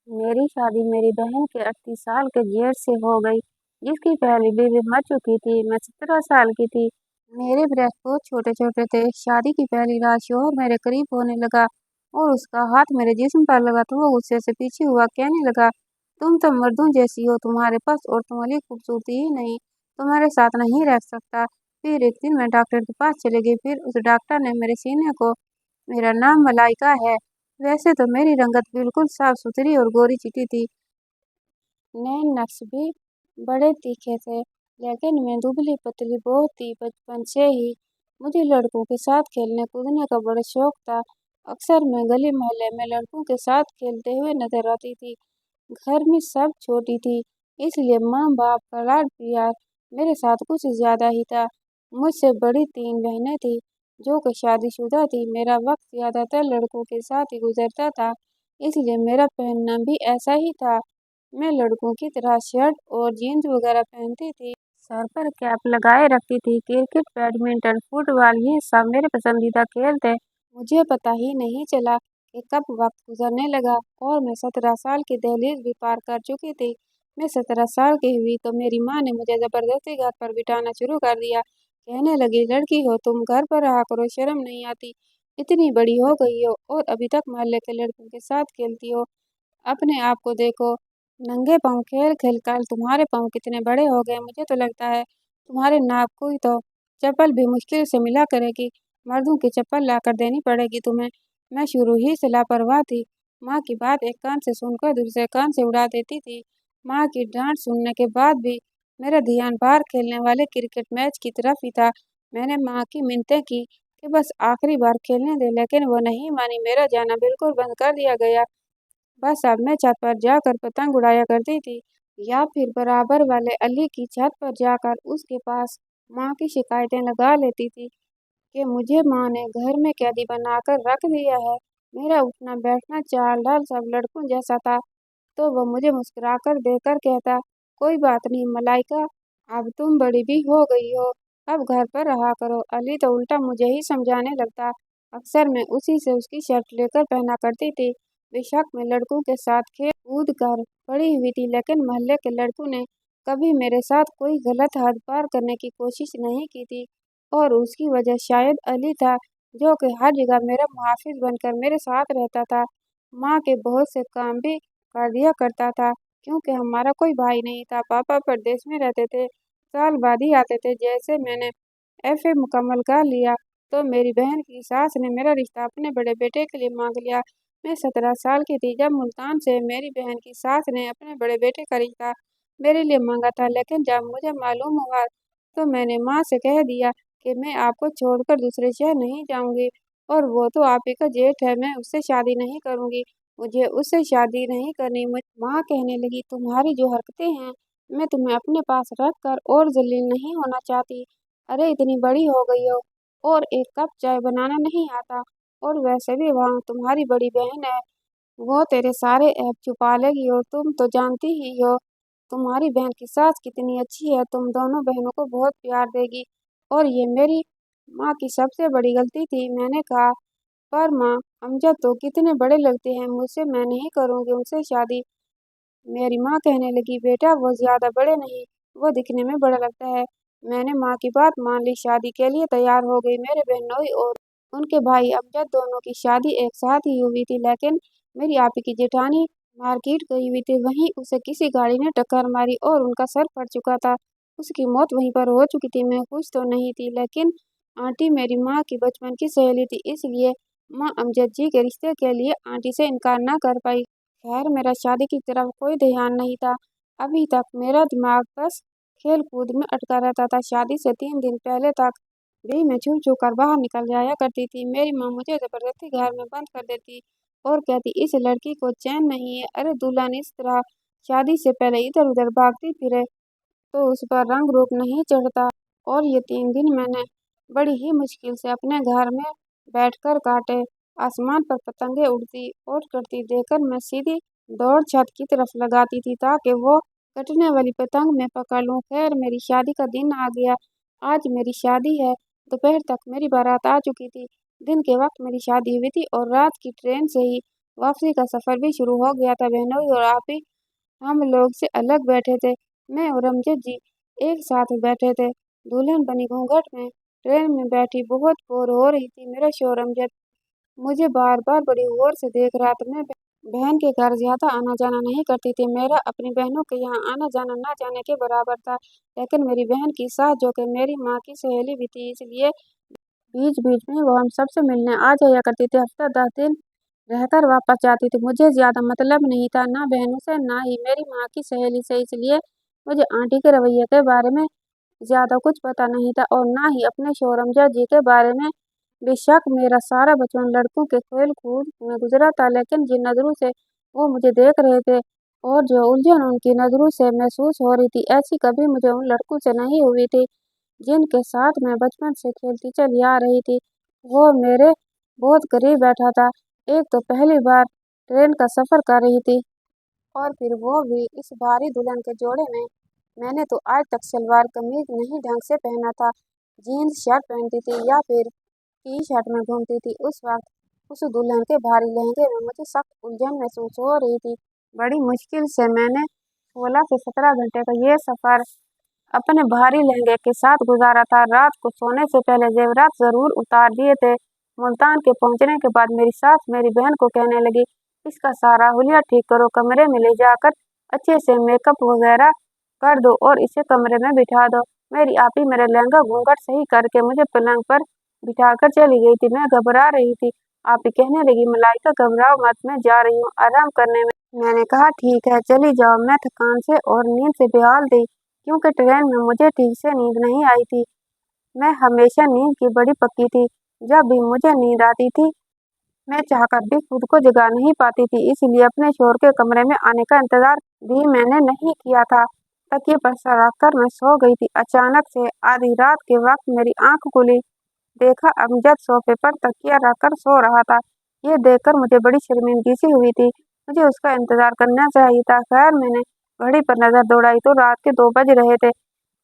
मेरी शादी मेरी बहन के 38 साल के जेठ से हो गई, जिसकी पहली बीवी मर चुकी थी। मैं 17 साल की थी। मेरे ब्रेस्ट बहुत छोटे छोटे थे। शादी की पहली रात शौहर मेरे करीब होने लगा और उसका हाथ मेरे जिस्म पर लगा तो वो गुस्से से पीछे हुआ कहने लगा, तुम तो मर्दों जैसी हो, तुम्हारे पास और तुम्हारी खूबसूरती ही नहीं, तो मेरे साथ नहीं रह सकता। फिर एक दिन मैं डॉक्टर के पास चली गई। फिर उस डॉक्टर ने मेरे सीने को, मेरा नाम मलाइका है। वैसे तो मेरी रंगत बिल्कुल साफ सुथरी और गोरी चिट्टी थी। नैन नक्श भी बड़े तीखे थे, लेकिन मैं दुबली पतली बहुत थी। बचपन से ही मुझे लड़कों के साथ खेलने कूदने का बड़ा शौक था। अक्सर मैं गली मोहल्ले में लड़कों के साथ खेलते हुए नजर आती थी। घर में सब छोटी थी, इसलिए माँ बाप का लाड प्यार मेरे साथ कुछ ज्यादा ही था। मुझसे बड़ी 3 बहनें थी जो कि शादीशुदा थी। मेरा वक्त ज्यादातर लड़कों के साथ ही गुजरता था, इसलिए मेरा पहनना भी ऐसा ही था। मैं लड़कों की तरह शर्ट और जीन्स वगैरह पहनती थी, सर पर कैप लगाए रखती थी। क्रिकेट, बैडमिंटन, फुटबॉल ये सब मेरे पसंदीदा खेल थे। मुझे पता ही नहीं चला कि कब वक्त गुजरने लगा और मैं 17 साल की दहलीज भी पार कर चुकी थी। मैं 17 साल की हुई तो मेरी माँ ने मुझे जबरदस्ती घर पर बिठाना शुरू कर दिया। कहने लगी, लड़की हो तुम, घर पर रहा करो, शर्म नहीं आती, इतनी बड़ी हो गई हो और अभी तक मोहल्ले के लड़कों के साथ खेलती हो। अपने आप को देखो, नंगे पाँव खेल खेल कर तुम्हारे पाँव कितने बड़े हो गए। मुझे तो लगता है तुम्हारे नाप को ही तो चप्पल भी मुश्किल से मिला करेगी। मर्दों की चप्पल लाकर देनी पड़ेगी तुम्हें। मैं शुरू ही से लापरवाह थी। माँ की बात एक कान से सुनकर दूसरे कान से उड़ा देती थी। माँ की डांट सुनने के बाद भी मेरा ध्यान बाहर खेलने वाले क्रिकेट मैच की तरफ ही था। मैंने माँ की मिन्नतें की कि बस आखिरी बार खेलने दे, लेकिन वो नहीं मानी। मेरा जाना बिल्कुल बंद कर दिया गया। बस अब मैं छत पर जाकर पतंग उड़ाया करती थी, या फिर बराबर वाले अली की छत पर जाकर उसके पास माँ की शिकायतें लगा लेती थी कि मुझे माँ ने घर में कैदी बनाकर रख दिया है। मेरा उठना बैठना चाल ढाल सब लड़कों जैसा था, तो वो मुझे मुस्कुराकर देकर कहता, कोई बात नहीं मलाइका, अब तुम बड़ी भी हो गई हो, अब घर पर रहा करो। अली तो उल्टा मुझे ही समझाने लगता। अक्सर मैं उसी से उसकी शर्ट लेकर पहना करती थी। बेशक मैं लड़कों के साथ खेल कूद कर पड़ी हुई थी, लेकिन मोहल्ले के लड़कों ने कभी मेरे साथ कोई गलत हद पार करने की कोशिश नहीं की थी, और उसकी वजह शायद अली था, जो कि हर जगह मेरा मुहाफिज बनकर मेरे साथ रहता था। माँ के बहुत से काम भी कर दिया करता था, क्योंकि हमारा कोई भाई नहीं था। पापा परदेश में रहते थे, साल बाद ही आते थे। जैसे मैंने एफए मुकम्मल कर लिया तो मेरी बहन की सास ने मेरा रिश्ता अपने बड़े बेटे के लिए मांग लिया। मैं 17 साल की थी जब मुल्तान से मेरी बहन की सास ने अपने बड़े बेटे का रिश्ता मेरे लिए मांगा था, लेकिन जब मुझे मालूम हुआ तो मैंने माँ से कह दिया कि मैं आपको छोड़कर दूसरे शहर नहीं जाऊंगी, और वो तो आप ही का जेठ है, मैं उससे शादी नहीं करूंगी, मुझे उससे शादी नहीं करनी। मुझे माँ कहने लगी, तुम्हारी जो हरकतें हैं, मैं तुम्हें अपने पास रख कर और जलील नहीं होना चाहती। अरे इतनी बड़ी हो गई हो और एक कप चाय बनाना नहीं आता, और वैसे भी वहाँ तुम्हारी बड़ी बहन है, वो तेरे सारे ऐब छुपा लेगी, और तुम तो जानती ही हो तुम्हारी बहन की सास कितनी अच्छी है, तुम दोनों बहनों को बहुत प्यार देगी। और ये मेरी माँ की सबसे बड़ी गलती थी। मैंने कहा, पर माँ, अमजद तो कितने बड़े लगते हैं मुझसे, मैं नहीं करूँगी उनसे शादी। मेरी माँ कहने लगी, बेटा वो ज्यादा बड़े नहीं, वो दिखने में बड़ा लगता है। मैंने माँ की बात मान ली, शादी के लिए तैयार हो गई। मेरे बहनोई और उनके भाई अमजद दोनों की शादी एक साथ ही हुई थी, लेकिन मेरी आपी की जेठानी मार्केट गई हुई थी, वहीं उसे किसी गाड़ी ने टक्कर मारी और उनका सर फट चुका था। उसकी मौत वहीं पर हो चुकी थी। मैं खुश तो नहीं थी, लेकिन आंटी मेरी माँ की बचपन की सहेली थी, इसलिए माँ अमजद जी के रिश्ते के लिए आंटी से इनकार न कर पाई। खैर मेरा शादी की तरफ कोई ध्यान नहीं था। अभी तक मेरा दिमाग बस खेल कूद में अटका रहता था। शादी से 3 दिन पहले तक भी मैं छू छू कर बाहर निकल जाया करती थी। मेरी माँ मुझे जबरदस्ती घर में बंद कर देती और कहती, इस लड़की को चैन नहीं है। अरे दुल्हन इस तरह शादी से पहले इधर उधर भागती फिरे तो उस पर रंग रूप नहीं चढ़ता। और ये 3 दिन मैंने बड़ी ही मुश्किल से अपने घर में बैठकर काटे। आसमान पर पतंगे उड़ती और करती देखकर मैं सीधी दौड़ छत की तरफ लगाती थी, ताकि वो कटने वाली पतंग में पकड़ लूं। खैर मेरी शादी का दिन आ गया। आज मेरी शादी है। दोपहर तक मेरी बारात आ चुकी थी। दिन के वक्त मेरी शादी हुई थी और रात की ट्रेन से ही वापसी का सफर भी शुरू हो गया था। बहनोई और आपी हम लोग से अलग बैठे थे। मैं और अमजद जी एक साथ बैठे थे। दुल्हन बनी घूंघट में ट्रेन में बैठी बहुत बोर हो रही थी। मेरा शोर अमजद मुझे बार बार बड़ी गौर से देख रहा था। मैं बहन के घर ज्यादा आना जाना नहीं करती थी। मेरा अपनी बहनों के यहाँ आना जाना ना जाने के बराबर था। लेकिन मेरी बहन की सास जो कि मेरी माँ की सहेली भी थी, इसलिए बीच बीच में वो हम सबसे मिलने आ जाया करती थी। हफ्ता 10 दिन रहकर वापस जाती थी। मुझे ज्यादा मतलब नहीं था, ना बहनों से ना ही मेरी माँ की सहेली से, इसलिए मुझे आंटी के रवैये के बारे में ज्यादा कुछ पता नहीं था और ना ही अपने शोहर अमजद जी के बारे में। बेशक मेरा सारा बचपन लड़कों के खेल कूद में गुजरा था, लेकिन जिन नजरों से वो मुझे देख रहे थे और जो उलझन उनकी नजरों से महसूस हो रही थी, ऐसी कभी मुझे उन लड़कों से नहीं हुई थी जिनके साथ मैं बचपन से खेलती चली आ रही थी। वो मेरे बहुत करीब बैठा था। एक तो पहली बार ट्रेन का सफर कर रही थी और फिर वो भी इस भारी दुल्हन के जोड़े में। मैंने तो आज तक सलवार कमीज नहीं ढंग से पहना था, जीन्स शर्ट पहनती थी या फिर टी शर्ट में घूमती थी। उस वक्त उस दुल्हन के भारी लहंगे में मुझे सख्त उलझन महसूस हो रही थी। बड़ी मुश्किल से मैंने 16 से 17 घंटे का ये सफर अपने भारी लहंगे के साथ गुजारा था। रात को सोने से पहले जेवरात जरूर उतार दिए थे। मुल्तान के पहुंचने के बाद मेरी सास मेरी बहन को कहने लगी, इसका सारा हुलिया ठीक करो, कमरे में ले जाकर अच्छे से मेकअप वगैरह कर दो और इसे कमरे में बिठा दो। मेरी आपी मेरा लहंगा घूंघट सही करके मुझे पलंग पर बिठाकर चली गई थी। मैं घबरा रही थी। आपी कहने लगी, मलाइका घबराओ मत, मैं जा रही हूँ आराम करने में। मैंने कहा, ठीक है चली जाओ। मैं थकान से और नींद से बेहाल थी, क्योंकि ट्रेन में मुझे ठीक से नींद नहीं आई थी। मैं हमेशा नींद की बड़ी पक्की थी। जब भी मुझे नींद आती थी, मैं चाहकर भी खुद को जगा नहीं पाती थी, इसलिए अपने शोहर के कमरे में आने का इंतजार भी मैंने नहीं किया था। तकिए पर सर रखकर मैं सो गई थी। अचानक से आधी रात के वक्त मेरी आंख खुली। देखा अमजद सोफे पर तकिया रखकर सो रहा था। ये देखकर मुझे बड़ी शर्मिंदगी सी हुई थी। मुझे उसका इंतजार करना चाहिए था। खैर मैंने घड़ी पर नजर दौड़ाई तो रात के 2 बज रहे थे।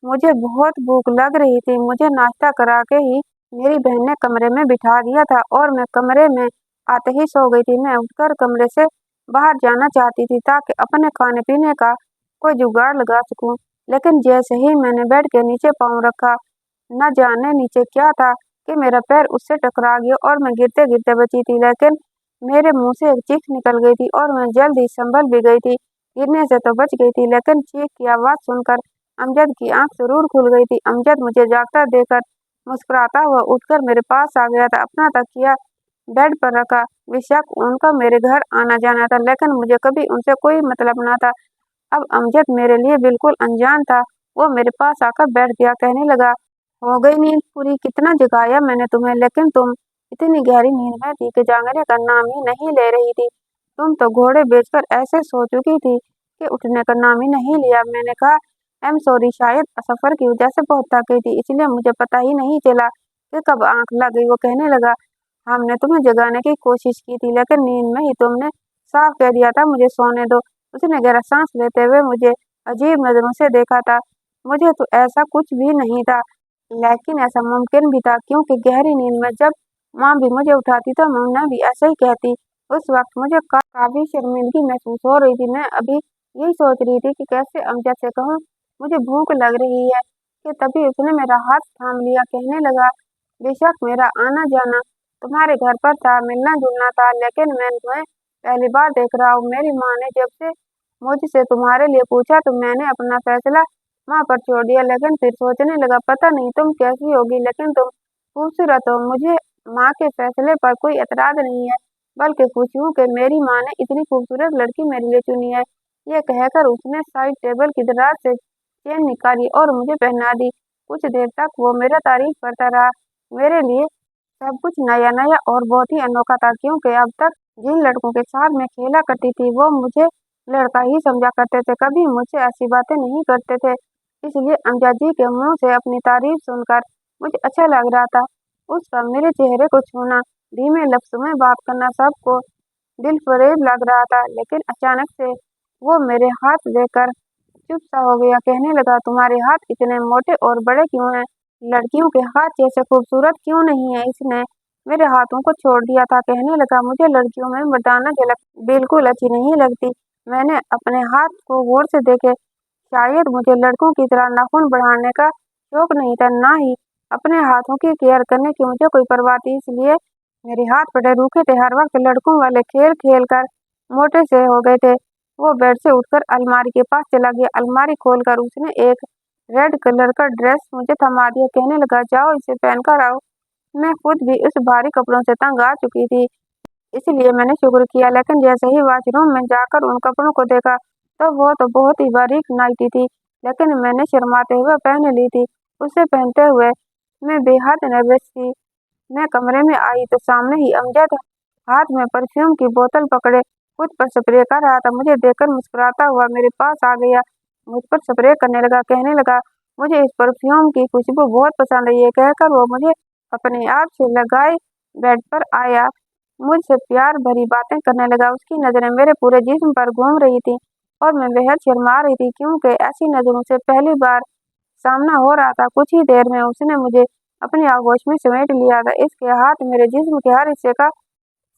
मुझे बहुत भूख लग रही थी। मुझे नाश्ता करा के ही मेरी बहन ने कमरे में बिठा दिया था और मैं कमरे में आते ही सो गई थी। मैं उठकर कमरे से बाहर जाना चाहती थी ताकि अपने खाने पीने का कोई जुगाड़ लगा सकूं, लेकिन जैसे ही मैंने बेड के नीचे पाँव रखा, न जाने नीचे क्या था कि मेरा पैर उससे टकरा गया और मैं गिरते गिरते बची थी। लेकिन मेरे मुंह से एक चीख निकल गई थी और मैं जल्द ही संभल भी गई थी। गिरने से तो बच गई थी, लेकिन चीख की आवाज सुनकर अमजद की आंख जरूर खुल गई थी। अमजद मुझे जागता देखकर मुस्कुराता हुआ उठकर मेरे पास आ गया था। अपना तकिया बेड पर रखा। बेशक उनका मेरे घर आना जाना था, लेकिन मुझे कभी उनसे कोई मतलब ना था। अब अमजद मेरे लिए बिल्कुल अनजान था। वो मेरे पास आकर बैठ गया, कहने लगा, हो गई नींद पूरी? कितना जगाया मैंने तुम्हें, लेकिन तुम इतनी गहरी नींद में थी कि जागने का नाम ही नहीं ले रही थी। तुम तो घोड़े बेचकर ऐसे सो चुकी थी कि उठने का नाम ही नहीं लिया। मैंने कहा, आई एम सॉरी, शायद सफर की वजह से बहुत थक गई थी, इसलिए मुझे पता ही नहीं चला कि कब आंख लग गई। वो कहने लगा, हमने तुम्हें जगाने की कोशिश की थी, लेकिन नींद में ही तुमने साफ कह दिया था मुझे सोने दो। उसने गहरा सांस लेते हुए मुझे अजीब नजरों से देखा था। मुझे तो ऐसा कुछ भी नहीं था, लेकिन ऐसा मुमकिन भी था, क्योंकि गहरी नींद में जब माँ भी मुझे उठाती तो मैं भी ऐसे ही कहती। उस वक्त मुझे काफी शर्मिंदगी महसूस हो रही थी। मैं अभी यही सोच रही थी कि कैसे अमजद से कहूँ मुझे भूख लग रही है, कि तभी उसने मेरा हाथ थाम लिया। कहने लगा, बेशक मेरा आना जाना तुम्हारे घर पर था, मिलना जुलना था, लेकिन मैं तुम्हें पहली बार देख रहा हूँ। मेरी माँ ने जब से मुझसे तुम्हारे लिए पूछा तो मैंने अपना फैसला माँ पर छोड़ दिया, लेकिन फिर सोचने लगा, पता नहीं तुम कैसी होगी, लेकिन तुम खूबसूरत हो। मुझे माँ के फैसले पर कोई एतराज नहीं है, बल्कि खुश हूँ कि मेरी माँ ने इतनी खूबसूरत लड़की मेरे लिए चुनी है। ये कहकर उसने साइड टेबल की दराज से चेन निकाली और मुझे पहना दी। कुछ देर तक वो मेरा तारीफ करता रहा। मेरे लिए सब कुछ नया नया और बहुत ही अनोखा था, क्योंकि अब तक जिन लड़कों के साथ मैं खेला करती थी वो मुझे लड़का ही समझा करते थे, कभी मुझसे ऐसी बातें नहीं करते थे। इसलिए अमजद जी के मुंह से अपनी तारीफ सुनकर मुझे अच्छा लग रहा था। उसका मेरे चेहरे को छूना, धीमे लफ्जों में बात करना सबको दिल फरेब लग रहा था। लेकिन अचानक से वो मेरे हाथ लेकर चुप सा हो गया। कहने लगा, तुम्हारे हाथ इतने मोटे और बड़े क्यों हैं? लड़कियों के हाथ जैसे खूबसूरत क्यों नहीं है? इसने मेरे हाथों को छोड़ दिया था। कहने लगा, मुझे लड़कियों में मर्दाना झलक बिल्कुल अच्छी नहीं लगती। मैंने अपने हाथ को गौर से देखे। शायद मुझे लड़कों की तरह नाखून बढ़ाने का शौक नहीं था, ना ही अपने हाथों की केयर करने की मुझे कोई परवाह थी। इसलिए मेरे हाथ बड़े रूखे थे। हर वक्त लड़कों वाले खेल खेल कर मोटे से हो गए थे। वो बेड से उठकर अलमारी के पास चला गया। अलमारी खोलकर उसने एक रेड कलर का ड्रेस मुझे थमा दिया। कहने लगा, जाओ इसे पहन कर आओ। मैं खुद भी उस भारी कपड़ों से तंग आ चुकी थी, इसलिए मैंने शुक्र किया। लेकिन जैसे ही वॉशरूम में जाकर उन कपड़ों को देखा, तो वो तो बहुत ही बारीक नाइटी थी, लेकिन मैंने शर्माते हुए पहन ली थी। उसे पहनते हुए मैं बेहद नर्वस थी। मैं कमरे में आई तो सामने ही अमजद हाथ में परफ्यूम की बोतल पकड़े खुद पर स्प्रे कर रहा था। मुझे देखकर मुस्कुराता हुआ मेरे पास आ गया, मुझ पर स्प्रे करने लगा। कहने लगा, मुझे इस परफ्यूम की खुशबू बहुत पसंद है। ये कहकर वो मुझे अपने आप से लगाए बेड पर आया, मुझसे प्यार भरी बातें करने लगा। उसकी नज़रें मेरे पूरे जिस्म पर घूम रही थी और मैं बेहद शर्मा रही थी, क्योंकि ऐसी नज़रों से पहली बार सामना हो रहा था। कुछ ही देर में उसने मुझे अपनी आगोश में समेट लिया था। इसके हाथ मेरे जिस्म के हर हिस्से का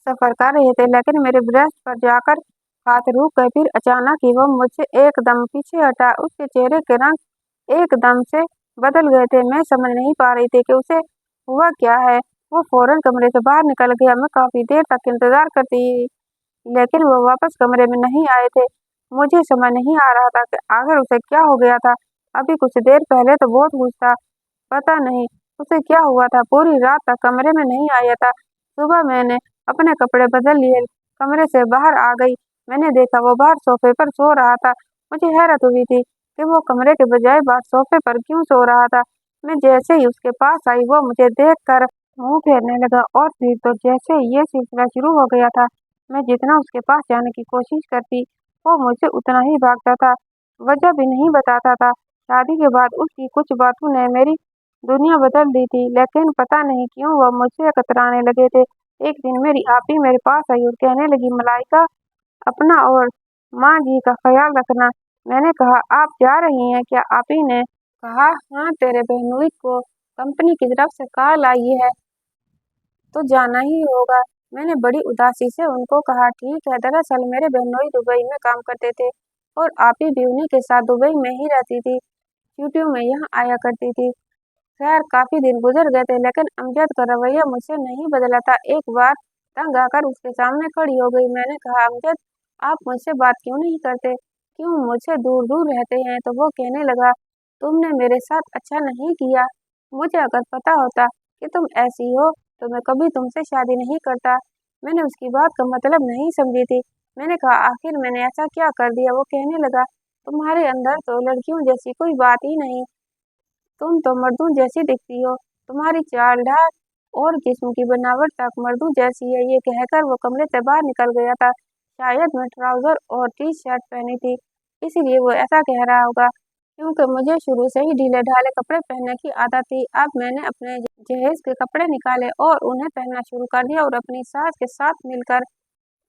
सफर कर रहे थे, लेकिन मेरे ब्रेस्ट पर जाकर हाथ रुक गए। फिर अचानक ही वो मुझसे एकदम पीछे हटा। उसके चेहरे के रंग एकदम से बदल गए थे। मैं समझ नहीं पा रही थी कि उसे हुआ क्या है। वो फौरन कमरे से बाहर निकल गया। मैं काफी देर तक इंतजार करती, लेकिन वो वापस कमरे में नहीं आए थे। मुझे समझ नहीं आ रहा था कि आखिर उसे क्या हो गया था। अभी कुछ देर पहले तो बहुत खुश था, पता नहीं उसे क्या हुआ था। पूरी रात तक कमरे में नहीं आया था। सुबह मैंने अपने कपड़े बदल लिए, कमरे से बाहर आ गई। मैंने देखा वो बाहर सोफे पर सो रहा था। मुझे हैरत हुई थी कि वो कमरे के बजाय बाहर सोफे पर क्यों सो रहा था। मैं जैसे ही उसके पास आई, वो मुझे देखकर मुंह फेरने लगा और फिर तो जैसे ये सिलसिला शुरू हो गया था। मैं जितना उसके पास जाने की कोशिश करती, वो मुझसे उतना ही भागता था, वजह भी नहीं बताता था। शादी के बाद उसकी कुछ बातों ने मेरी दुनिया बदल दी थी, लेकिन पता नहीं क्यों वो मुझसे कतराने लगे थे। एक दिन मेरी आपी मेरे पास आई और कहने लगी, मलाइका, अपना और माँ जी का ख्याल रखना। मैंने कहा, आप जा रही हैं क्या? आपी ने कहा, हाँ, तेरे बहनोई को कंपनी की तरफ से कॉल आई है, तो जाना ही होगा। मैंने बड़ी उदासी से उनको कहा, ठीक है। दरअसल मेरे बहनोई दुबई में काम करते थे और आपी भी उन्हीं के साथ दुबई में ही रहती थी। छुट्टियों में यहाँ आया करती थी। खैर, काफी दिन गुजर गए थे, लेकिन अमजद का रवैया मुझसे नहीं बदला था। एक बार तंग आकर उसके सामने खड़ी हो गई। मैंने कहा, अमजद, आप मुझसे बात क्यों नहीं करते? क्यों मुझसे दूर दूर रहते हैं? तो वो कहने लगा, तुमने मेरे साथ अच्छा नहीं किया। मुझे अगर पता होता कि तुम ऐसी हो, तो मैं कभी तुमसे शादी नहीं करता। मैंने उसकी बात का मतलब नहीं समझी थी। मैंने कहा, आखिर मैंने ऐसा क्या कर दिया? वो कहने लगा, तुम्हारे अंदर तो लड़कियों जैसी कोई बात ही नहीं, तुम तो मर्दों जैसी दिखती हो। तुम्हारी चाल ढाल और जिस्म की बनावट तक मर्दों जैसी है। ये कहकर वो कमरे से बाहर निकल गया था। शायद मैं ट्राउजर और टी शर्ट पहनी थी, इसीलिए वो ऐसा कह रहा होगा, क्योंकि मुझे शुरू से ही ढीले ढाले कपड़े पहनने की आदत थी। अब मैंने अपने जहेज के कपड़े निकाले और उन्हें पहनना शुरू कर दिया और अपनी सास के साथ मिलकर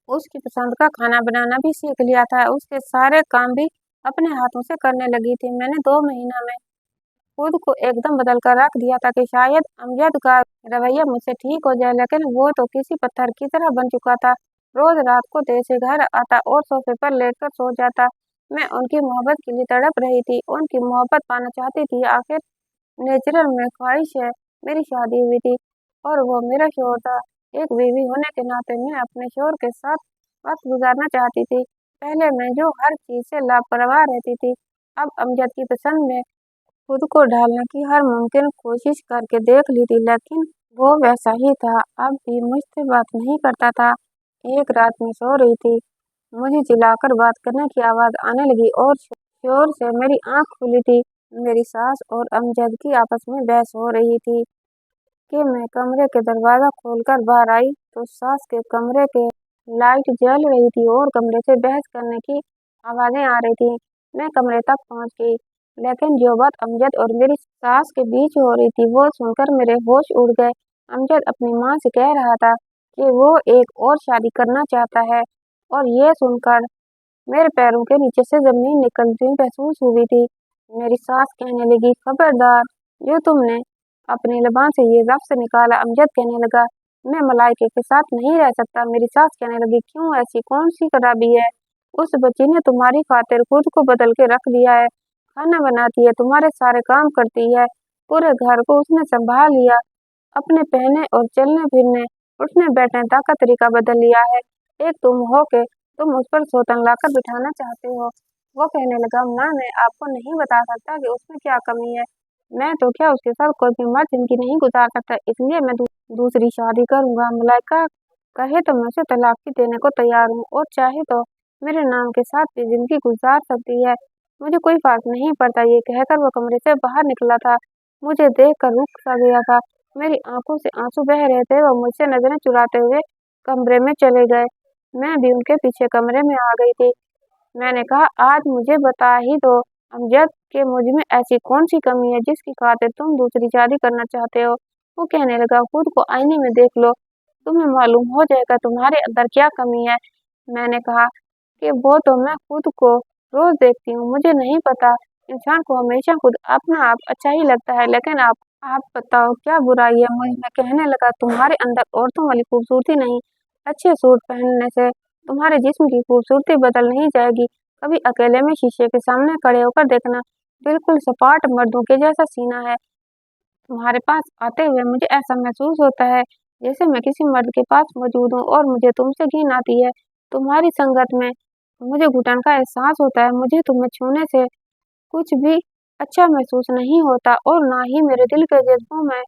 उसकी पसंद का खाना बनाना भी सीख लिया था। उसके सारे काम भी अपने हाथों से करने लगी थी। मैंने 2 महीना में खुद को एकदम बदल कर रख दिया था कि शायद अमजद का रवैया मुझसे ठीक हो जाए, लेकिन वो तो किसी पत्थर की तरह बन चुका था। रोज रात को देर से घर आता और सोफे पर लेटकर सो जाता। मैं उनकी मोहब्बत के लिए तड़प रही थी, उनकी मोहब्बत पाना चाहती थी। आखिर नेचुरल में ख्वाहिश है। मेरी शादी हुई थी और वो मेरा शौहर था। एक बीवी होने के नाते मैं अपने शौहर के साथ वक्त गुजारना चाहती थी। पहले मैं जो हर चीज से लापरवाह रहती थी, अब अमजद की पसंद में खुद को ढालने की हर मुमकिन कोशिश करके देख ली थी, लेकिन वो वैसा ही था। अब भी मुझसे बात नहीं करता था। एक रात में सो रही थी, मुझे चिल्लाकर बात करने की आवाज आने लगी और शोर से मेरी आंख खुली थी। मेरी सास और अमजद की आपस में बहस हो रही थी कि मैं कमरे के दरवाजा खोलकर बाहर आई तो सास के कमरे के लाइट जल रही थी और कमरे से बहस करने की आवाजें आ रही थी। मैं कमरे तक पहुंच गई, लेकिन जो बात अमजद और मेरी सास के बीच हो रही थी, वो सुनकर मेरे होश उड़ गए। अमजद अपनी माँ से कह रहा था कि वो एक और शादी करना चाहता है, और ये सुनकर मेरे पैरों के नीचे से जमीन निकलती महसूस हुई थी। मेरी सास कहने लगी, खबरदार, जो तुमने अपनी ज़बान से ये लफ्ज़ निकाला। अमजद कहने लगा, मैं मलाइका के साथ नहीं रह सकता। मेरी सास कहने लगी, क्यों, ऐसी कौन सी खराबी है? उस बच्ची ने तुम्हारी खातिर खुद को बदल के रख दिया है। खाना बनाती है, तुम्हारे सारे काम करती है, पूरे घर को उसने संभाल लिया। अपने पहने और चलने फिरने उठने बैठने तक का तरीका बदल लिया है। एक तुम हो के तुम उस पर सौतन लाकर बिठाना चाहते हो। वो कहने लगा, माँ, मैं आपको नहीं बता सकता कि उसमें क्या कमी है। मैं तो क्या, उसके साथ कोई भी मर्द जिंदगी नहीं गुजार सकता, इसलिए मैं दूसरी शादी करूंगा। मलाइका कहे तो मैं उसे तलाक भी देने को तैयार हूँ, और चाहे तो मेरे नाम के साथ भी जिंदगी गुजार सकती है। मुझे कोई फर्क नहीं पड़ता। ये कहकर वो कमरे से बाहर निकला था। मुझे देख कर रुक सा गया था। मेरी आंखों से आंसू बह रहे थे। वो मुझसे नजरें चुराते हुए कमरे में चले गए। मैं भी उनके पीछे कमरे में आ गई थी। मैंने कहा, आज मुझे बता ही दो अमजद कि मुझ में ऐसी कौन सी कमी है जिसकी खातिर तुम दूसरी शादी करना चाहते हो। वो कहने लगा, खुद को आईने में देख लो, तुम्हें मालूम हो जाएगा तुम्हारे अंदर क्या कमी है। मैंने कहा कि वो तो मैं खुद को रोज देखती हूँ, मुझे नहीं पता। इंसान को हमेशा खुद अपना आप अच्छा ही लगता है, लेकिन आप बताओ क्या बुराई है मुझ में। कहने लगा, तुम्हारे अंदर औरतों वाली खूबसूरती नहीं। अच्छे सूट पहनने से तुम्हारे जिस्म की खूबसूरती बदल नहीं जाएगी। कभी अकेले में शीशे के सामने खड़े होकर देखना, बिल्कुल सपाट मर्दों के जैसा सीना है। तुम्हारे पास आते हुए मुझे ऐसा महसूस होता है जैसे मैं किसी मर्द के पास मौजूद हूँ, और मुझे तुमसे घिन आती है। तुम्हारी संगत में मुझे घुटन का एहसास होता है। मुझे तुम्हें छूने से कुछ भी अच्छा महसूस नहीं होता, और ना ही मेरे दिल के जज्बों में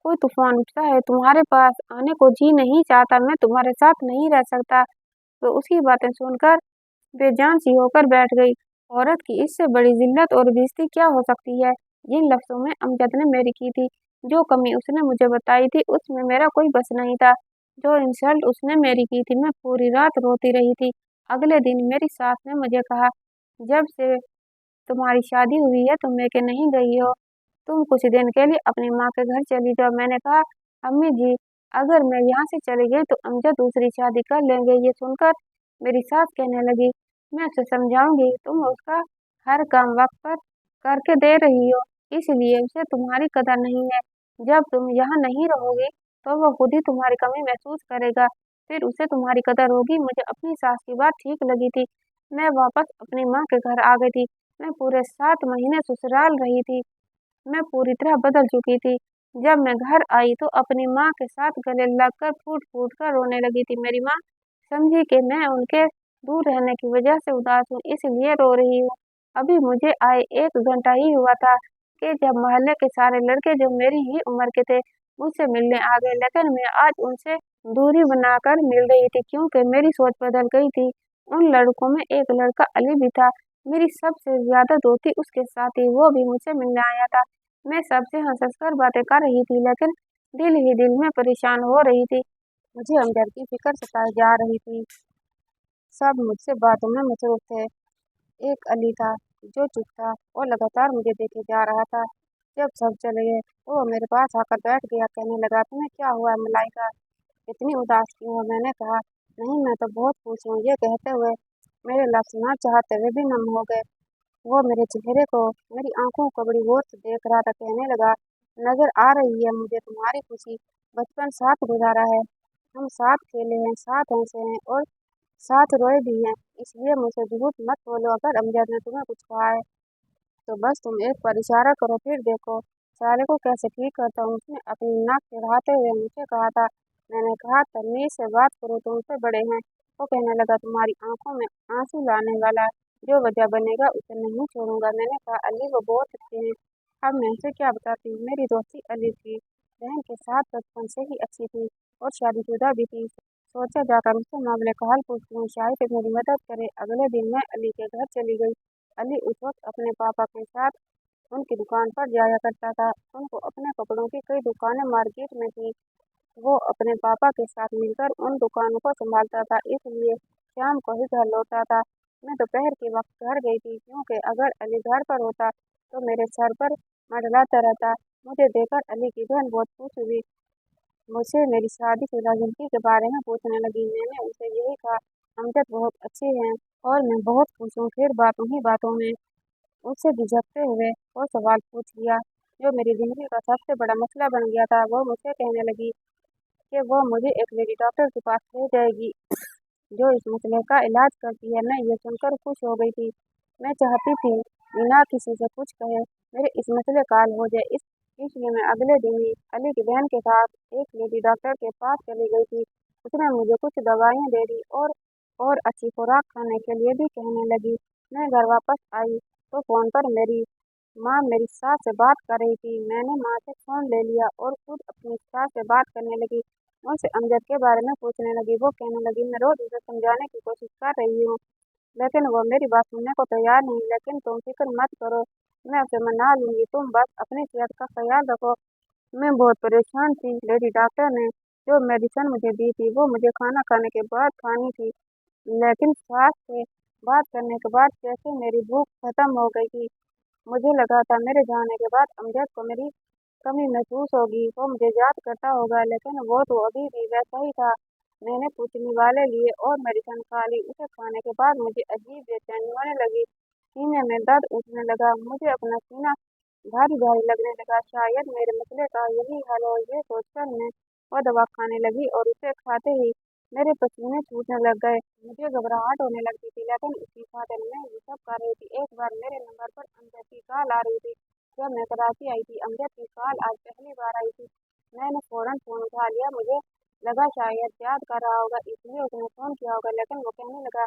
कोई तूफान उठता है। तुम्हारे पास आने को जी नहीं चाहता। मैं तुम्हारे साथ नहीं रह सकता। तो उसकी बातें सुनकर बेजान सी होकर बैठ गई। औरत की इससे बड़ी जिल्लत और बेइज्जती क्या हो सकती है। जिन लफ्जों में अमजद ने मेरी की थी, जो कमी उसने मुझे बताई थी, उसमें मेरा कोई बस नहीं था। जो इंसल्ट उसने मेरी की थी, मैं पूरी रात रोती रही थी। अगले दिन मेरी सास ने मुझे कहा, जब से तुम्हारी शादी हुई है तुम लेके नहीं गई हो। तुम कुछ दिन के लिए अपनी माँ के घर चली जाओ। मैंने कहा, अम्मी जी, अगर मैं यहाँ से चली गई तो अमजद दूसरी शादी कर लेंगे। ये सुनकर मेरी सास कहने लगी, मैं उसे समझाऊंगी, तुम उसका हर काम वक्त पर करके दे रही हो, इसलिए उसे तुम्हारी कदर नहीं है। जब तुम यहाँ नहीं रहोगी तो वो खुद ही तुम्हारी कमी महसूस करेगा, फिर उसे तुम्हारी कदर होगी। मुझे अपनी सास की बात ठीक लगी थी। मैं वापस अपनी माँ के घर आ गई थी। मैं पूरे 7 महीने ससुराल रही थी। मैं पूरी तरह बदल चुकी थी। जब मैं घर आई तो अपनी माँ के साथ गले लगकर फूट फूट कर रोने लगी थी। मेरी माँ समझी कि मैं उनके दूर रहने की वजह से उदास हूँ, इसलिए रो रही हूँ। अभी मुझे आए 1 घंटा ही हुआ था कि जब मोहल्ले के सारे लड़के जो मेरी ही उम्र के थे मुझसे मिलने आ गए, लेकिन मैं आज उनसे दूरी बनाकर मिल रही थी, क्योंकि मेरी सोच बदल गई थी। उन लड़कों में एक लड़का अली भी था। मेरी सबसे ज्यादा दोस्ती उसके साथ थी। वो भी मुझसे मिलने आया था। मैं सबसे हंस कर बातें कर रही थी, लेकिन दिल ही दिल में परेशान हो रही थी। मुझे हमदर्द की फिक्र सताई जा रही थी। सब मुझसे बातों में मसरूफ थे। एक अली था जो चुप था और लगातार मुझे देखे जा रहा था। जब सब चले गए तो वो मेरे पास आकर बैठ गया। कहने लगा, तुम्हें क्या हुआ मलाइका, इतनी उदास क्यों हो? मैंने कहा, नहीं, मैं तो बहुत खुश हूँ। ये कहते हुए मेरे लफ्ज ना चाहते हुए भी नम हो गए। वो मेरे चेहरे को, मेरी आंखों को बड़ी गौर से देख रहा था। कहने लगा, नजर आ रही है मुझे तुम्हारी खुशी। बचपन साथ गुजारा है, हम साथ खेले हैं, साथ हंसे हैं और साथ रोए भी हैं। इसलिए मुझसे झूठ मत बोलो। अगर अमजद ने तुम्हें कुछ कहा है तो बस तुम एक बार इशारा करो, फिर देखो साले को कैसे ठीक करता हूँ। उसने अपनी नाक चिढ़ाते हुए मुझे कहा था। मैंने कहा, तमीज से बात करो, तुमसे बड़े हैं। वो कहने लगा, तुम्हारी आंखों में आंसू लाने वाला जो वजह बनेगा उसे नहीं छोड़ूंगा। मैंने कहा, अली वो बहुत अच्छे हैं। अब मैं उनसे क्या बताती। मेरी दोस्ती अली की बहन के साथ बचपन से ही अच्छी थी और शादीशुदा भी थी। सोचा जाकर उससे मामले का हल पूछती हूँ, शायद मेरी मदद करे। अगले दिन मैं अली के घर चली गई। अली उस वक्त अपने पापा के साथ उनकी दुकान पर जाया करता था। उनको अपने कपड़ों की कई दुकानें मार्केट में थी। वो अपने पापा के साथ मिलकर उन दुकानों को संभालता था, इसलिए शाम को ही घर लौटता था। मैं दोपहर के वक्त घर गई थी, क्योंकि अगर अली घर पर होता तो मेरे सर पर मंडलाता रहता। मुझे देखकर अली की बहन बहुत खुश हुई। मुझसे मेरी शादीशुदा जिंदगी के बारे में पूछने लगी। मैंने उसे यही कहा, अमजद बहुत अच्छे हैं और मैं बहुत खुश हूँ। फिर बातों ही बातों में उससे झिझकते हुए वो सवाल पूछ लिया जो मेरी जिंदगी का सबसे बड़ा मसला बन गया था। वो मुझसे कहने लगी, कि वो मुझे एक लेडी डॉक्टर के पास ले जाएगी जो इस मसले का इलाज करती है। मैं ये सुनकर खुश हो गई थी। मैं चाहती थी बिना किसी से कुछ कहे मेरे इस मसले का हल हो जाए। इसलिए मैं अगले दिन ही अली की बहन के साथ एक लेडी डॉक्टर के पास चली गई थी। उसने मुझे कुछ दवाइयाँ दे दी और अच्छी खुराक खाने के लिए भी कहने लगी। मैं घर वापस आई तो फ़ोन पर मेरी माँ मेरी सास से बात कर रही थी। मैंने माँ से फ़ोन ले लिया और खुद अपनी सास से बात करने लगी। मुझसे अमजद के बारे में पूछने लगी। वो कहने लगी, मैं रोज़ उसे समझाने की कोशिश कर रही हूँ लेकिन वो मेरी बात सुनने को तैयार नहीं। लेकिन तुम फिक्र मत करो, मैं उसे मना लूंगी, तुम बस अपनी सेहत का ख्याल रखो। मैं बहुत परेशान थी। लेडी डॉक्टर ने जो मेडिसिन मुझे दी थी वो मुझे खाना खाने के बाद खानी थी, लेकिन सास से बात करने के बाद जैसे मेरी भूख खत्म हो गई थी। मुझे लगा था मेरे जाने के बाद अमजद को मेरी कमी महसूस होगी, वो मुझे याद करता होगा, लेकिन वो तो अभी भी वैसा ही था। मैंने पूछने वाले लिए और मेडिसिन खा ली। उसे खाने के बाद मुझे अजीब बेचैनी होने लगी। सीने में दर्द उठने लगा। मुझे अपना सीना भारी भारी लगने लगा। शायद मेरे मसले का यही हल हो, ये सोचकर मैं वो दवा खाने लगी और उसे खाते ही मेरे पसीने छूटने लग गए। मुझे घबराहट होने लगती थी, लेकिन इसी खातिर मैं ये सब कर रही थी। एक बार मेरे नंबर पर अमजद की कॉल आ रही थी। जब मैं कराची आई थी, अमजद की कॉल आज पहली बार आई थी। मैंने फौरन फ़ोन उठा लिया। मुझे लगा शायद याद कर रहा होगा, इसलिए उसने फ़ोन किया होगा, लेकिन वो कहने लगा,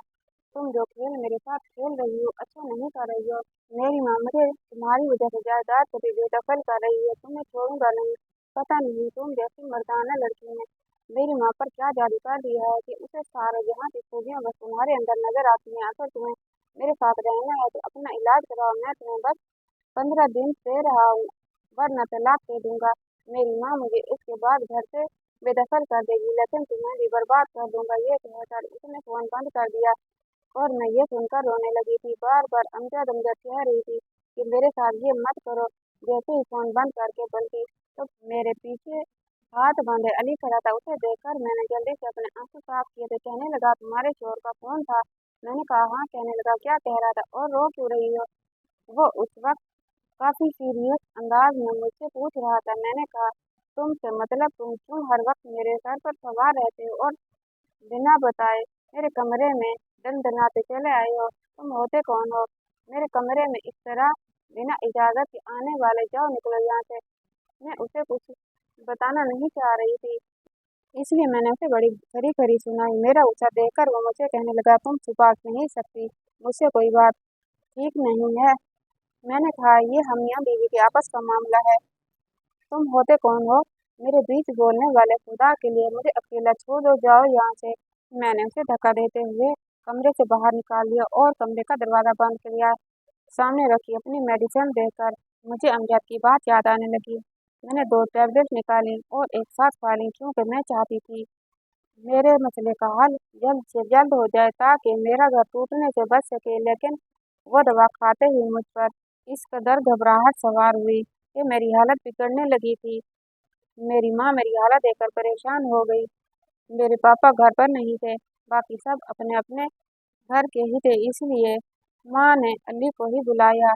तुम जो खेल मेरे साथ खेल रही हो अच्छा नहीं कर रही हो। मेरी माँ मुझे तुम्हारी वजह से जायदाद को भी बेदखल कर रही है। तुम्हें छोड़ूंगा नहीं। पता नहीं तुम जैसी मर्दाना लड़की ने मेरी माँ पर क्या जादू कर दिया है कि उसे सारे जहाँ की खूबियाँ बस तुम्हारे अंदर नजर आती हैं। अगर तुम्हें मेरे साथ रहना है तो अपना इलाज कराओ। मैं तुम्हें बस 15 दिन दे रहा हूँ, वरना तलाक दे दूंगा। मेरी माँ मुझे इसके बाद घर से बेदखल कर देगी, लेकिन तुम्हें भी बर्बाद कर दूंगा। ये कहकर उसने फोन बंद कर दिया और मैं ये सुनकर रोने लगी थी। बार बार अमजद अमजद कह रही थी कि मेरे साथ ये मत करो। जैसे ही फोन बंद करके बल्कि तो मेरे पीछे हाथ बांधे अली खड़ा था। उसे देखकर मैंने जल्दी से अपने आंसू साफ किए थे। कहने लगा, तुम्हारे शोर का फोन था। मैंने कहा हाँ। कहने लगा, क्या कह रहा था और रो क्यों रही हो? वो उस वक्त काफी सीरियस अंदाज में मुझसे पूछ रहा था। मैंने कहा, तुमसे मतलब तुम क्यों हर वक्त मेरे सर पर सवार रहते हो और बिना बताए मेरे कमरे में दनदनाते चले आए हो? तुम होते कौन हो मेरे कमरे में इस तरह बिना इजाजत के आने वाले? जाओ निकलो यहाँ से। मैं उसे कुछ बताना नहीं चाह रही थी, इसलिए मैंने उसे बड़ी खरी खरी सुनाई। मेरा गुस्सा देखकर वो मुझे कहने लगा, तुम छुपा नहीं सकती मुझसे कोई बात, ठीक नहीं है? मैंने कहा, ये हम मियाँ बीवी के आपस का मामला है। तुम होते कौन हो मेरे बीच बोलने वाले? खुदा के लिए मुझे अकेला छोड़ दो, जाओ यहाँ से। मैंने उसे धक्का देते हुए कमरे से बाहर निकाल लिया और कमरे का दरवाज़ा बंद कर लिया। सामने रखी अपनी मेडिसिन देखकर मुझे अमजद की बात याद आने लगी। मैंने 2 टैबलेट निकाली और एक साथ खा ली, क्योंकि मैं चाहती थी मेरे मसले का हल जल्द से जल्द हो जाए ताकि मेरा घर टूटने से बच सके। लेकिन वो दवा खाते ही मुझ पर इस कदर घबराहट सवार हुई कि मेरी हालत बिगड़ने लगी थी। मेरी माँ मेरी हालत देखकर परेशान हो गई। मेरे पापा घर पर नहीं थे, बाकी सब अपने अपने घर के ही थे, इसलिए माँ ने अली को ही बुलाया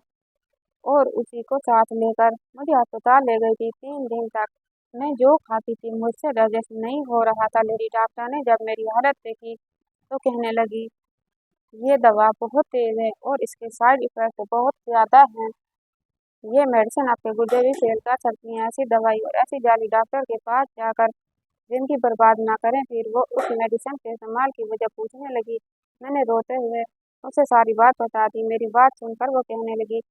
और उसी को साथ लेकर मुझे अस्पताल ले गई थी। 3 दिन तक मैं जो खाती थी मुझसे डाइजेस्ट नहीं हो रहा था। लेडी डॉक्टर ने जब मेरी हालत देखी तो कहने लगी, ये दवा बहुत तेज है और इसके साइड इफेक्ट बहुत ज़्यादा हैं। ये मेडिसिन आपके गुर्दे भी फेल कर सकती हैं। ऐसी दवाई और ऐसी जाली डॉक्टर के पास जाकर जिंदगी बर्बाद ना करें। फिर वो उस मेडिसिन के इस्तेमाल की वजह पूछने लगी। मैंने रोते हुए उसे सारी बात बता दी। मेरी बात सुनकर वो कहने लगी,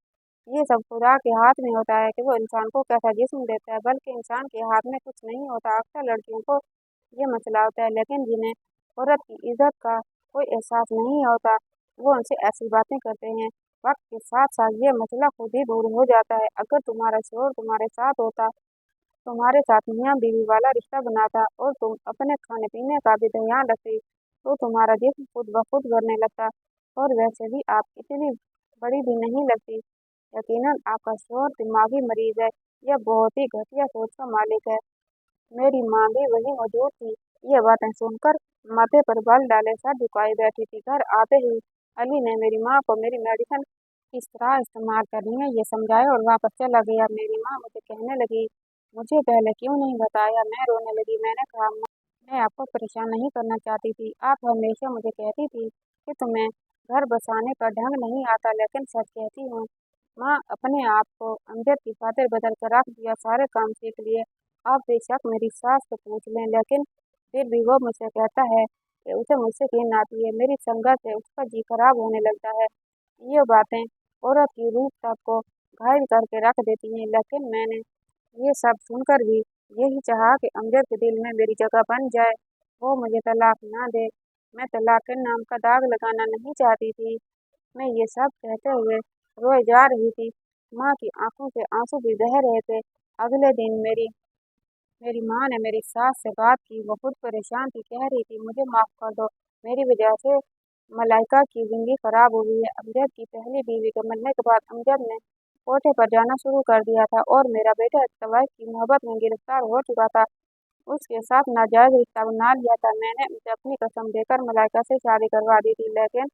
ये सब खुदा के हाथ में होता है कि वो इंसान को कैसा जिस्म देता है, बल्कि इंसान के हाथ में कुछ नहीं होता। अक्सर लड़कियों को ये मसला होता है, लेकिन जिन्हें औरत की इज्जत का कोई एहसास नहीं होता वो उनसे ऐसी बातें करते हैं। वक्त के साथ साथ ये मसला खुद ही दूर हो जाता है। अगर तुम्हारा शोहर तुम्हारे साथ होता, तुम्हारे साथ मियाँ बीवी वाला रिश्ता बनाता और तुम अपने खाने पीने का भी ध्यान रखती, तो तुम्हारा जिस्म खुद ब खुद भरने लगता। और वैसे भी आप इतनी बड़ी भी नहीं लगती। यकीनन आपका शोहर दिमागी मरीज है या बहुत ही घटिया सोच का मालिक है। मेरी माँ भी वही मौजूद थी। ये बातें सुनकर माथे पर बल डाले सर झुकाए बैठी थी। घर आते ही अली ने मेरी माँ को मेरी मेडिसिन किस तरह इस्तेमाल करनी है ये समझाया और वापस चला गया। मेरी माँ मुझे कहने लगी, मुझे पहले क्यों नहीं बताया? मैं रोने लगी। मैंने कहा, माँ, मैं आपको परेशान नहीं करना चाहती थी। आप हमेशा मुझे कहती थी कि तुम्हें घर बसाने का ढंग नहीं आता, लेकिन सच कहती हूँ माँ, अपने आप को अमजद की खातिर बदल कर रख दिया, सारे काम सीख लिए। आप बेशक मेरी सास से पूछ लें, लेकिन फिर भी वो मुझसे कहता है कि उसे मुझसे घिन आती है। मेरी संगत से उसका जी खराब होने लगता है। ये बातें औरत की रूह तक को घायल करके रख देती हैं, लेकिन मैंने ये सब सुनकर भी यही चाहा कि अमजद के दिल में मेरी जगह बन जाए, वो मुझे तलाक ना दे। मैं तलाक के नाम का दाग लगाना नहीं चाहती थी। मैं ये सब कहते हुए रोए जा रही थी। माँ की आंखों से आंसू भी बह रहे थे। अगले दिन मेरी मेरी माँ ने मेरी सास से बात की। वो खुद परेशान थी, कह रही थी, मुझे माफ़ कर दो, मेरी वजह से मलाइका की जिंदगी खराब हुई है। अमजद की पहली बीवी के मरने के बाद अमजद ने कोठे पर जाना शुरू कर दिया था और मेरा बेटा तवाइफ की मोहब्बत में गिरफ्तार हो चुका था। उसके साथ नाजायज रिश्ता बना लिया था। मैंने उसे अपनी कसम देकर मलाइका से शादी करवा दी थी, लेकिन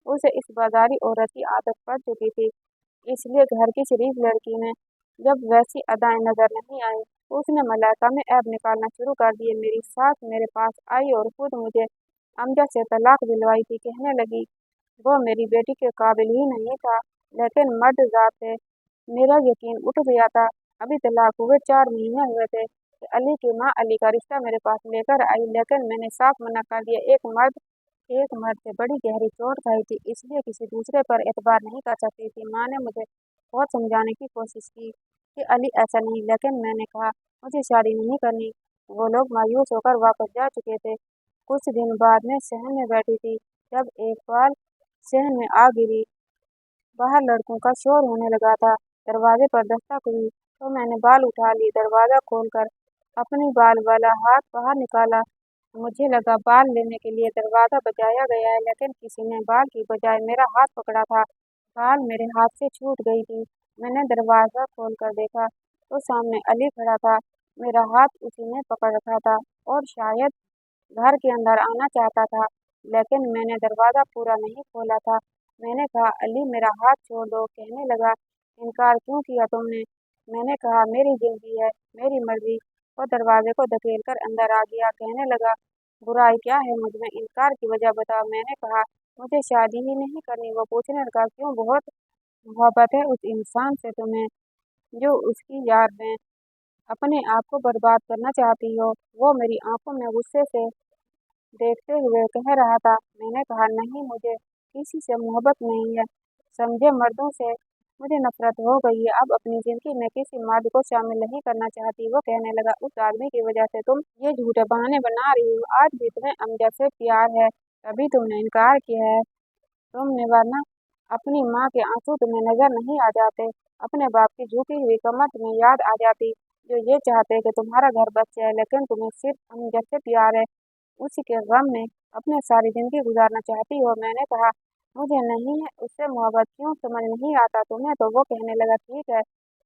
उसे इस बाजारी औरत की आदत पड़ चुकी थी। इसलिए घर की शरीफ लड़की में जब वैसी अदाएं नजर नहीं आई, तो उसने मलाइका में ऐब निकालना शुरू कर दिए। मेरी सास मेरे पास आई और खुद मुझे अमजद से तलाक दिलवाई थी। कहने लगी वो मेरी बेटी के काबिल ही नहीं था, लेकिन मर्द जात से मेरा यकीन उठ गया था। अभी तलाक हुए 4 महीने हुए थे कि अली की माँ अली का रिश्ता मेरे पास लेकर आई, लेकिन मैंने साफ मना कर दिया। एक मर्द से बड़ी गहरी चोट खाई थी, इसलिए किसी दूसरे पर एतबार नहीं कर सकती थी। माँ ने मुझे बहुत समझाने की कोशिश की कि अली ऐसा नहीं, लेकिन मैंने कहा मुझे शादी नहीं करनी। वो लोग मायूस होकर वापस जा चुके थे। कुछ दिन बाद मैं सहन में बैठी थी, जब एक बार सहन में आ गिरी। बाहर लड़कों का शोर होने लगा था। दरवाजे पर दस्तक हुई तो मैंने बाल उठा ली। दरवाजा खोलकर अपनी बाल वाला हाथ बाहर निकाला। मुझे लगा बाल लेने के लिए दरवाजा बजाया गया है, लेकिन किसी ने बाल की बजाय मेरा हाथ पकड़ा था। बाल मेरे हाथ से छूट गई थी। मैंने दरवाजा खोलकर देखा तो सामने अली खड़ा था। मेरा हाथ उसी ने पकड़ रखा था और शायद घर के अंदर आना चाहता था, लेकिन मैंने दरवाजा पूरा नहीं खोला था। मैंने कहा, अली मेरा हाथ छोड़ दो। कहने लगा, इनकार क्यों किया तुमने? मैंने कहा, मेरी जिंदगी है, मेरी मर्जी। वो दरवाजे को धकेल कर अंदर आ गया। कहने लगा, बुराई क्या है मुझ में? इनकार की वजह बताओ। मैंने कहा, मुझे शादी ही नहीं करनी। वो पूछने लगा, क्यों? बहुत मोहब्बत है उस इंसान से तुम्हें जो उसकी याद में अपने आप को बर्बाद करना चाहती हो। वो मेरी आंखों में गुस्से से देखते हुए कह रहा था। मैंने कहा, नहीं, मुझे किसी से मोहब्बत नहीं है। समझे मर्दों से मुझे नफरत हो गई है। अब अपनी जिंदगी में किसी मर्द को शामिल नहीं करना चाहती। वो कहने लगा, उस आदमी की वजह से तुम ये झूठे बहाने बना रही हो। आज भी तुम्हें अमजद से प्यार है, तभी तुमने इनकार किया है। तुमने वरना अपनी माँ के आंसू तुम्हें नजर नहीं आ जाते, अपने बाप की झुकी हुई कमर तुम्हें याद आ जाती, जो ये चाहते कि तुम्हारा घर बच जाए, लेकिन तुम्हें सिर्फ अमजद से प्यार है। उसी के गम में अपनी सारी जिंदगी गुजारना चाहती हो। मैंने कहा, मुझे नहीं है उससे मोहब्बत, क्यों समझ नहीं आता तुम्हें? तो वो कहने लगा, ठीक है,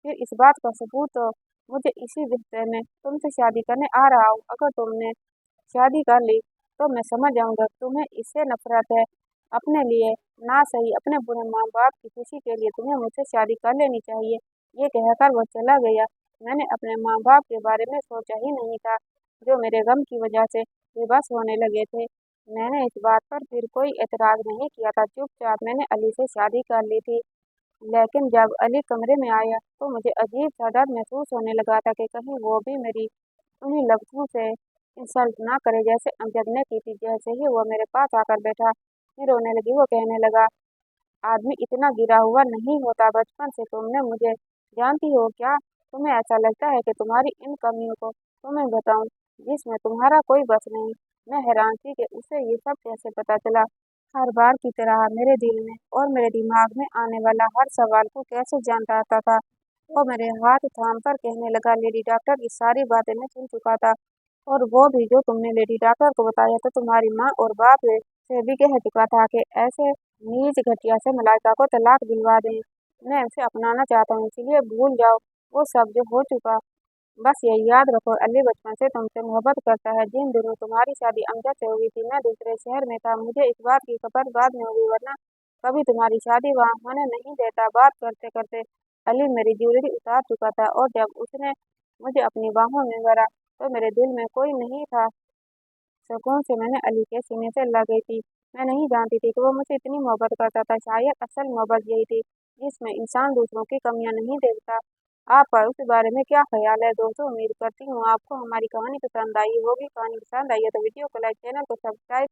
फिर इस बात का सबूत तो मुझे इसी रिश्ते में तुमसे शादी करने आ रहा हूँ। अगर तुमने शादी कर ली तो मैं समझ जाऊंगा तुम्हें इससे नफरत है। अपने लिए ना सही, अपने बुरे माँ बाप की खुशी के लिए तुम्हें मुझसे शादी कर लेनी चाहिए। ये कहकर वो चला गया। मैंने अपने माँ बाप के बारे में सोचा ही नहीं था, जो मेरे गम की वजह से बेबस होने लगे थे। मैंने इस बात पर फिर कोई एतराज नहीं किया था। चुपचाप मैंने अली से शादी कर ली थी। लेकिन जब अली कमरे में आया तो मुझे अजीब सा डर महसूस होने लगा था कि कहीं वो भी मेरी उन्हीं लफ्ज़ों से इंसल्ट ना करे जैसे अमजद ने की थी। जैसे ही वो मेरे पास आकर बैठा, मैं रोने लगी। वो कहने लगा, आदमी इतना गिरा हुआ नहीं होता। बचपन से तुमने मुझे जानती हो क्या? तुम्हें ऐसा लगता है कि तुम्हारी इन कमियों को तुम्हें बताऊं, जिसमें तुम्हारा कोई बस नहीं। मैं हैरान थी कि उसे ये सब कैसे पता चला। हर बार की तरह मेरे दिल में और मेरे दिमाग में आने वाला हर सवाल को कैसे जान पाता था। वो मेरे हाथ थाम कर कहने लगा, लेडी डॉक्टर की सारी बातें मैं सुन चुका था, और वो भी जो तुमने लेडी डॉक्टर को बताया था। तुम्हारी माँ और बाप से भी कह चुका था कि ऐसे नीच घटिया से मलाइका को तलाक दिलवा दें। मैं उसे अपनाना चाहता हूँ, इसलिए भूल जाओ वो सब जो हो चुका। बस यही याद रखो, अली बचपन से तुमसे मोहब्बत करता है। जिन दिनों तुम्हारी शादी अमजद से हुई थी, मैं दूसरे शहर में था। मुझे इस बात की खबर बाद में हुई, वरना कभी तुम्हारी शादी वहाँ होने नहीं देता। बात करते करते अली मेरी ज्वेलरी उतार चुका था, और जब उसने मुझे अपनी बाहों में भरा तो मेरे दिल में कोई नहीं था। सुकून से मैंने अली के सीने से लगी थी। मैं नहीं जानती थी कि वो मुझे इतनी मोहब्बत करता था। शायद असल मोहब्बत यही थी जिसमें इंसान दूसरों की कमियां नहीं देखता। आपका उस बारे में क्या ख्याल है दोस्तों? उम्मीद करती हूँ आपको हमारी कहानी पसंद आई होगी। कहानी पसंद आई है तो वीडियो को लाइक, चैनल को सब्सक्राइब